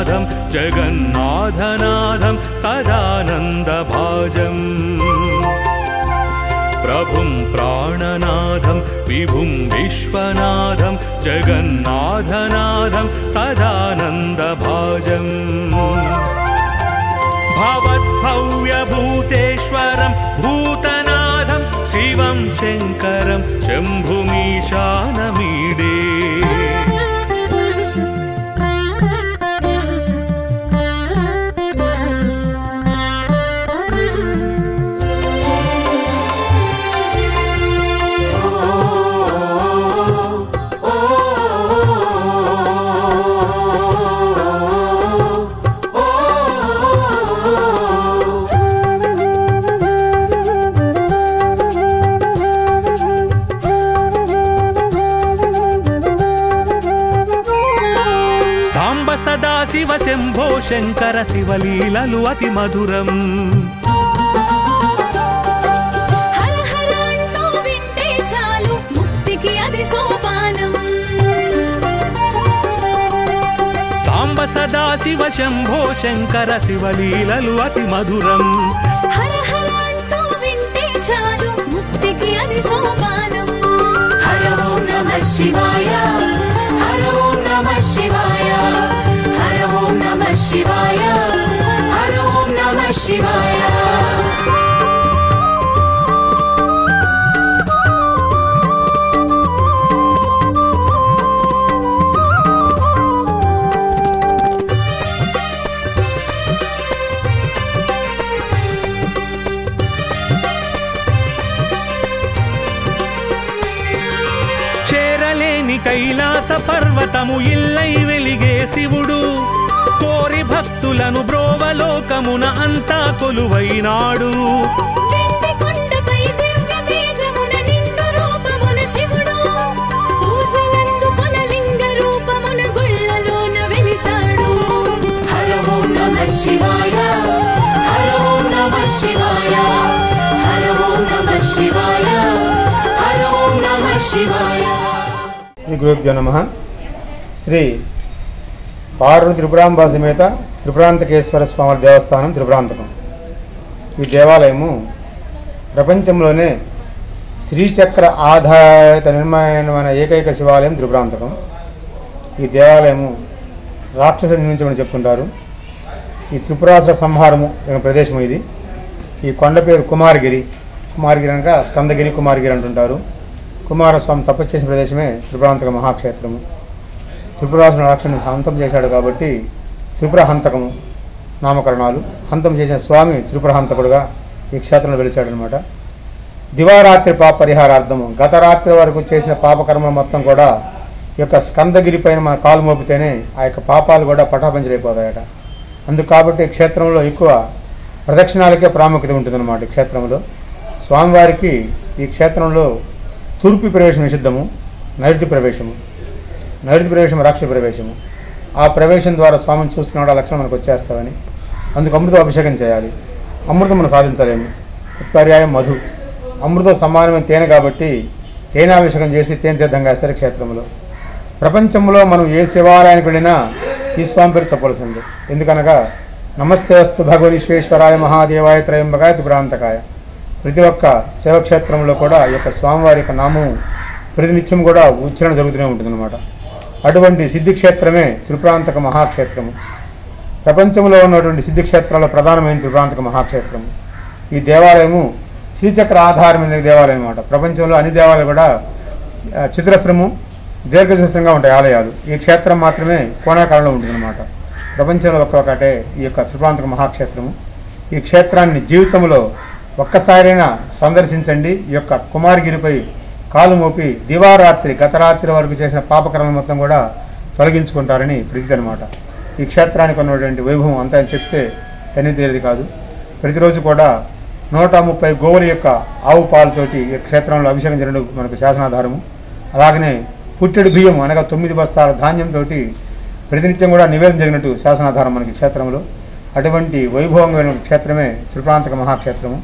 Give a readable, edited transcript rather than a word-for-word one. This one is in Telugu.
नाथं जगन्नाथनाथं सदानन्दभाजम् प्रभुं प्राणनाथं विभुं विश्वनाथं जगन्नाथनाथं सदानन्दभाजम् भवद्भव्यभूतेश्वरं भूतनाथं शिवं शङ्करं शम्भुमीशानमीडे सदा शिव शंभो शंकर शिवलीललु अति मधुरम् हर हर अंटू विंटे चालु मुक्तिकी अदि सोपानम् सांब सदा शिव शंभो शंकर शिवलीललु अति मधुरम् हर हर अंटू विंटे चालु मुक्तिकी अदि सोपानम् हर ओम नमः शिवाय हर ओम नमः शिवाय हर ओम नमः शिवाय हर ओम नमः शिवाय చేరలేని కైలాస పర్వతము ఇల్లై వెలిగే శివుడు కోరి భక్తులను బ్రోవలోకమున అంతా కొలువైనాడు వెండి కొండపై దివ్య తేజమున నిండు రూపమున శివుడు పూజలందుకొన లింగ రూపమున గుళ్ళలోన వెలిసాడు హర ఓం నమః శివాయ హర ఓం నమః శివాయ హర ఓం నమః శివాయ హర ఓం నమః శివాయ శ్రీ గురుభ్యో నమః. శ్రీ పార్వతి త్రిపురాంబ సమేత త్రిపురాంతకేశ్వర స్వామి దేవస్థానం త్రిపురాంతకం. ఈ దేవాలయము ప్రపంచంలోనే శ్రీచక్ర ఆధారిత నిర్మాణమైన ఏకైక శివాలయం త్రిపురాంతకం. ఈ దేవాలయము రాక్షస నిర్మించమని చెప్తుంటారు. ఈ త్రిపురాసుర సంహారము ప్రదేశం ఇది. ఈ కొండ పేరు కుమారగిరి. కుమారగిరి అనగా స్కందగిరి కుమారగిరి అంటుంటారు. కుమారస్వామి తపస్సు చేసిన ప్రదేశమే త్రిపురాంతక మహాక్షేత్రము. త్రిపురాసురుని రాక్షసుని హంతం చేశాడు కాబట్టి త్రిపుర హంతకము నామకరణాలు. హంతం చేసిన స్వామి త్రిపుర హంతకుడుగా ఈ క్షేత్రంలో వెలిశాడనమాట. దివారాత్రి పాప పరిహారార్థము గత రాత్రి వరకు చేసిన పాపకర్మ మొత్తం కూడా ఈ యొక్క స్కందగిరి పైన మన కాలు మోపితేనే ఆ యొక్క పాపాలు కూడా పటాపంచలైపోతాయట. అందుకు కాబట్టి క్షేత్రంలో ఎక్కువ ప్రదక్షిణాలకే ప్రాముఖ్యత ఉంటుందన్నమాట. ఈ క్షేత్రంలో స్వామివారికి ఈ క్షేత్రంలో తూర్పు ప్రవేశం నిషిద్ధము, నైరుతి ప్రవేశము. నైరుతి ప్రవేశం రాక్షస ప్రవేశము. ఆ ప్రవేశం ద్వారా స్వామిని చూస్తున్నాడు ఆ లక్షణం మనకు వచ్చేస్తామని అందుకు అమృతం అభిషేకం చేయాలి. అమృతం మనం సాధించలేము. పర్యాయం మధు. అమృతం సమానమైన తేనె కాబట్టి తేనాభిషేకం చేసి తేనె తీర్థంగా వేస్తారు క్షేత్రంలో. ప్రపంచంలో మనం ఏ శివాలయానికి వెళ్ళినా ఈ స్వామి పేరు చెప్పవలసింది. ఎందుకనగా నమస్తే అస్తు భగవన్ విశ్వేశ్వరాయ మహాదేవాయ త్రయంబకాయ త్రిపురాంతకాయ. ప్రతి ఒక్క శివక్షేత్రంలో కూడా ఈ యొక్క స్వామివారి యొక్క నామం ప్రతినిత్యం కూడా ఉచ్చరణ జరుగుతూనే ఉంటుందన్నమాట. అటువంటి సిద్ధిక్షేత్రమే త్రిపురాంతక మహాక్షేత్రము. ప్రపంచంలో ఉన్నటువంటి సిద్ధిక్షేత్రాల్లో ప్రధానమైన త్రిపురాంతక మహాక్షేత్రము. ఈ దేవాలయము శ్రీచక్ర ఆధారమైన దేవాలయం అన్నమాట. ప్రపంచంలో అన్ని దేవాలయాలు కూడా చతురస్రము దీర్ఘచతురస్రంగా ఉంటాయి ఆలయాలు. ఈ క్షేత్రం మాత్రమే కోణాకారంలో ఉంటుందన్నమాట. ప్రపంచంలో ఒక్కొక్కటే ఈ యొక్క త్రిపురాంతక మహాక్షేత్రము. ఈ క్షేత్రాన్ని జీవితంలో ఒక్కసారైనా సందర్శించండి. ఈ యొక్క కుమారగిరిపై కాలు మోపి దివారాత్రి గత రాత్రి వరకు చేసిన పాపకర్మ మొత్తం కూడా తొలగించుకుంటారని ప్రతీతి అనమాట. ఈ క్షేత్రానికి ఉన్నటువంటి వైభవం అంతా అని చెప్తే తని తీరేది కాదు. ప్రతిరోజు కూడా 130 గోవుల యొక్క ఆవు పాలతోటి ఈ క్షేత్రంలో అభిషేకం చేయడం మనకు శాసనాధారము. అలాగనే పుట్టెడు బియ్యం అనగా 9 బస్తాల ధాన్యంతో ప్రతినిత్యం కూడా నివేదన జరిగినట్టు శాసనాధారం మనకి క్షేత్రంలో. అటువంటి వైభవంగా క్షేత్రమే త్రిపురాంతక మహాక్షేత్రము.